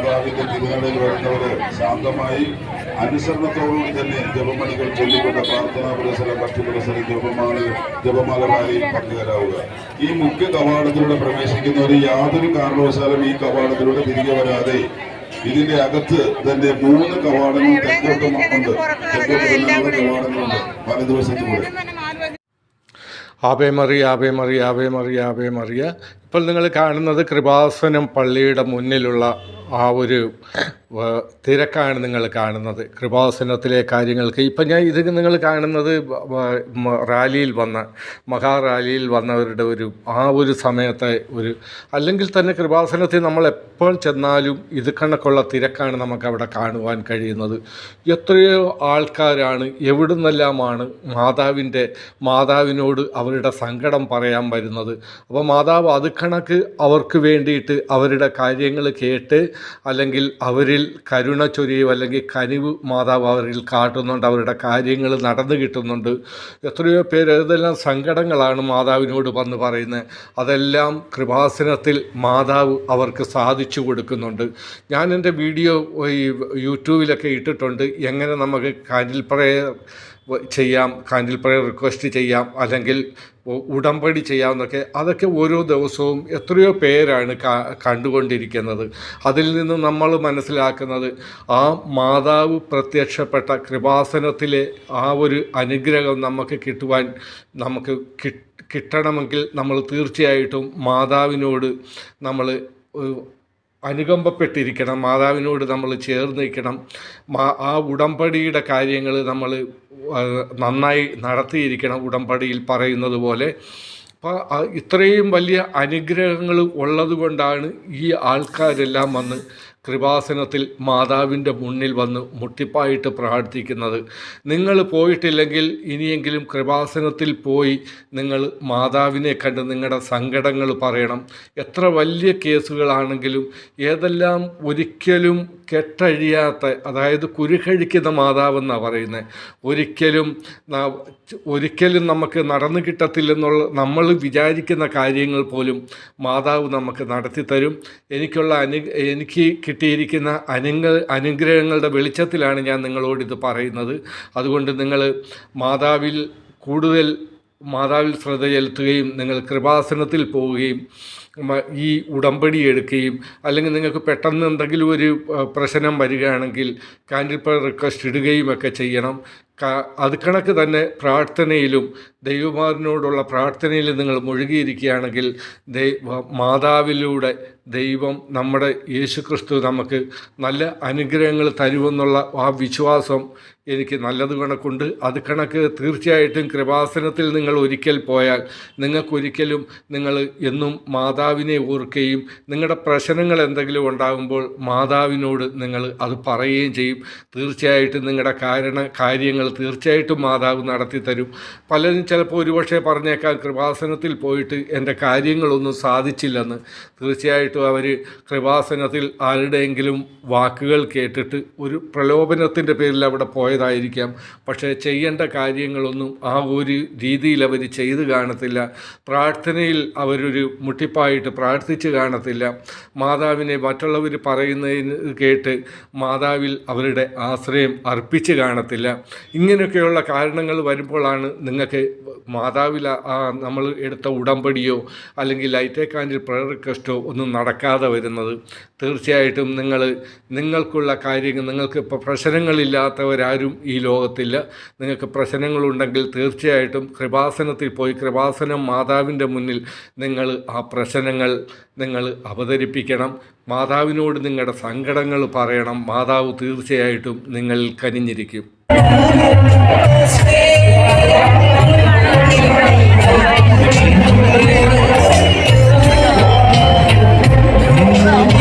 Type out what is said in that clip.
മാതാവിന്റെ തിരുനടയിൽ വരുന്നവര് ശാന്തമായി അനുസരണത്തോടുകൂടി തന്നെ ജപമണികൾ ചൊല്ലിക്കൊണ്ട് പ്രാർത്ഥനാ പുരസരം ഭക്തി പുരസരം ജപമാല റാലിയിൽ പങ്കുചേരാവുക. ഈ മുഖ്യ കവാടത്തിലൂടെ പ്രവേശിക്കുന്നവർ യാതൊരു കാരണവശാലും ഈ കവാടത്തിലൂടെ തിരികെ വരാതെ ഇതിന്റെ അകത്ത് തന്നെ 3 കവാടങ്ങൾ തെക്കോട്ടുമുണ്ട്. കവാടങ്ങളുണ്ട് വലതുവശത്തുകൂടെ. ആവേ മറിയ ആവേ മറിയ ആവേ മറിയ ആവേ മറിയ. ഇപ്പോൾ നിങ്ങൾ കാണുന്നത് കൃപാസനം പള്ളിയുടെ മുന്നിലുള്ള ആ ഒരു തിരക്കാണ് നിങ്ങൾ കാണുന്നത്. കൃപാസനത്തിലെ കാര്യങ്ങൾക്ക് ഇപ്പം നിങ്ങൾ കാണുന്നത് റാലിയിൽ വന്ന മഹാറാലിയിൽ വന്നവരുടെ ഒരു സമയത്തെ അല്ലെങ്കിൽ തന്നെ കൃപാസനത്തിൽ നമ്മൾ എപ്പോൾ ചെന്നാലും ഇത് കണക്കുള്ള തിരക്കാണ് നമുക്കവിടെ കാണുവാൻ കഴിയുന്നത്. എത്രയോ ആൾക്കാരാണ് എവിടുന്നെല്ലാമാണ് മാതാവിനോട് അവരുടെ സങ്കടം പറയാൻ വരുന്നത്. അപ്പോൾ മാതാവ് അത് കണക്ക് അവർക്ക് വേണ്ടിയിട്ട് അവരുടെ കാര്യങ്ങൾ കേട്ട് അല്ലെങ്കിൽ അവരിൽ കരുണ ചൊരിയും അല്ലെങ്കിൽ കനിവ് മാതാവ് അവരിൽ കാട്ടുന്നുണ്ട്. അവരുടെ കാര്യങ്ങൾ നടന്നു കിട്ടുന്നുണ്ട്. എത്രയോ പേര് ഏതെല്ലാം സങ്കടങ്ങളാണ് മാതാവിനോട് വന്ന് പറയുന്നത്. അതെല്ലാം കൃപാസനത്തിൽ മാതാവ് അവർക്ക് സാധിച്ചു കൊടുക്കുന്നുണ്ട്. ഞാൻ എൻ്റെ വീഡിയോ ഈ യൂട്യൂബിലൊക്കെ ഇട്ടിട്ടുണ്ട്. എങ്ങനെ നമുക്ക് കാൻഡിൽ പ്രയർ ചെയ്യാം, കാൻഡിൽ പ്രയർ റിക്വസ്റ്റ് ചെയ്യാം, അല്ലെങ്കിൽ ഉടമ്പടി ചെയ്യാമെന്നൊക്കെ. അതൊക്കെ ഓരോ ദിവസവും എത്രയോ പേരാണ് കണ്ടുകൊണ്ടിരിക്കുന്നത്. അതിൽ നിന്ന് നമ്മൾ മനസ്സിലാക്കുന്നത് ആ മാതാവ് പ്രത്യക്ഷപ്പെട്ട കൃപാസനത്തിലെ ആ ഒരു അനുഗ്രഹം നമുക്ക് കിട്ടണമെങ്കിൽ നമ്മൾ തീർച്ചയായിട്ടും മാതാവിനോട് നമ്മൾ അനുകമ്പപ്പെട്ടിരിക്കണം. മാതാവിനോട് നമ്മൾ ചേർന്നിരിക്കണം. ആ ഉടമ്പടിയുടെ കാര്യങ്ങൾ നമ്മൾ നന്നായി നടത്തിയിരിക്കണം. ഉടമ്പടിയിൽ പറയുന്നത് പോലെ അപ്പോൾ ഇത്രയും വലിയ അനുഗ്രഹങ്ങൾ ഉള്ളത് കൊണ്ടാണ് ഈ ആൾക്കാരെല്ലാം വന്ന് കൃപാസനത്തിൽ മാതാവിൻ്റെ മുന്നിൽ വന്ന് മുട്ടിപ്പായിട്ട് പ്രാർത്ഥിക്കുന്നത്. നിങ്ങൾ പോയിട്ടില്ലെങ്കിൽ ഇനിയെങ്കിലും കൃപാസനത്തിൽ പോയി നിങ്ങൾ മാതാവിനെ കണ്ട് നിങ്ങളുടെ സങ്കടങ്ങൾ പറയണം. എത്ര വലിയ കേസുകളാണെങ്കിലും ഏതെല്ലാം ഒരിക്കലും കെട്ടഴിയാത്ത, അതായത് കുരുക്കഴിക്കുന്ന മാതാവെന്നാണ് പറയുന്നത്. ഒരിക്കലും നമുക്ക് നടന്നു കിട്ടത്തില്ലെന്നുള്ള നമ്മൾ വിചാരിക്കുന്ന കാര്യങ്ങൾ പോലും മാതാവ് നമുക്ക് നടത്തിത്തരും. എനിക്ക് കിട്ടിയിരിക്കുന്ന അനുഗ്രഹങ്ങളുടെ വെളിച്ചത്തിലാണ് ഞാൻ നിങ്ങളോടിത് പറയുന്നത്. അതുകൊണ്ട് നിങ്ങൾ മാതാവിൽ ശ്രദ്ധ ചെലുത്തുകയും നിങ്ങൾ കൃപാസനത്തിൽ പോവുകയും ഈ ഉടമ്പടി എടുക്കുകയും, അല്ലെങ്കിൽ നിങ്ങൾക്ക് പെട്ടെന്ന് എന്തെങ്കിലും ഒരു പ്രശ്നം വരികയാണെങ്കിൽ കാൻഡിൽ പ്രയർ റിക്വസ്റ്റ് ഇടുകയും ഒക്കെ ചെയ്യണം. അത് കണക്ക് തന്നെ പ്രാർത്ഥനയിലും ദൈവമാതിനോടുള്ള പ്രാർത്ഥനയിൽ നിങ്ങൾ മുഴുകിയിരിക്കുകയാണെങ്കിൽ മാതാവിലൂടെ ദൈവം നമ്മുടെ യേശുക്രിസ്തു നമുക്ക് നല്ല അനുഗ്രഹങ്ങൾ തരുമെന്നുള്ള ആ വിശ്വാസം എനിക്ക് നല്ലത് കണക്കുണ്ട്. അത് കണക്ക് തീർച്ചയായിട്ടും കൃപാസനത്തിൽ നിങ്ങൾ ഒരിക്കൽ പോയാൽ നിങ്ങൾക്കൊരിക്കലും നിങ്ങൾ എന്നും മാതാവിനെ ഓർക്കുകയും നിങ്ങളുടെ പ്രശ്നങ്ങൾ എന്തെങ്കിലും ഉണ്ടാകുമ്പോൾ മാതാവിനോട് നിങ്ങൾ അത് പറയുകയും ചെയ്യും. തീർച്ചയായിട്ടും നിങ്ങളുടെ കാര്യങ്ങൾ തീർച്ചയായിട്ടും മാതാവ് നടത്തി തരും. പലരും ചിലപ്പോൾ ഒരുപക്ഷെ പറഞ്ഞേക്കാം കൃപാസനത്തിൽ പോയിട്ട് എൻ്റെ കാര്യങ്ങളൊന്നും സാധിച്ചില്ലെന്ന്. തീർച്ചയായിട്ടും അവർ കൃപാസനത്തിൽ ആരുടെയെങ്കിലും വാക്കുകൾ കേട്ടിട്ട് ഒരു പ്രലോഭനത്തിൻ്റെ പേരിൽ അവിടെ പോയതായിരിക്കാം. പക്ഷേ ചെയ്യേണ്ട കാര്യങ്ങളൊന്നും ആ ഒരു രീതിയിൽ അവർ ചെയ്ത് കാണത്തില്ല. പ്രാർത്ഥനയിൽ അവരൊരു മുട്ടിപ്പായിട്ട് പ്രാർത്ഥിച്ച് കാണത്തില്ല. മാതാവിനെ മറ്റുള്ളവർ പറയുന്നതിന് കേട്ട് മാതാവിൽ അവരുടെ ആശ്രയം അർപ്പിച്ച് കാണത്തില്ല. ഇങ്ങനെയൊക്കെയുള്ള കാരണങ്ങൾ വരുമ്പോഴാണ് നിങ്ങൾക്ക് മാതാവിൽ നമ്മൾ എടുത്ത ഉടമ്പടിയോ അല്ലെങ്കിൽ ലൈറ്റ് കാൻഡിൽ പ്രയർ റിക്വസ്റ്റോ ഒന്നും നടക്കാതെ വരുന്നത്. തീർച്ചയായിട്ടും നിങ്ങൾക്കുള്ള കാര്യങ്ങൾ, നിങ്ങൾക്ക് ഇപ്പോൾ പ്രശ്നങ്ങളില്ലാത്തവരാരും ഈ ലോകത്തില്ല. നിങ്ങൾക്ക് പ്രശ്നങ്ങളുണ്ടെങ്കിൽ തീർച്ചയായിട്ടും കൃപാസനത്തിൽ പോയി കൃപാസനം മാതാവിൻ്റെ മുന്നിൽ നിങ്ങൾ ആ പ്രശ്നങ്ങൾ അവതരിപ്പിക്കണം. മാതാവിനോട് നിങ്ങളുടെ സങ്കടങ്ങൾ പറയണം. മാതാവ് തീർച്ചയായിട്ടും നിങ്ങളിൽ കനിഞ്ഞിരിക്കും. Oh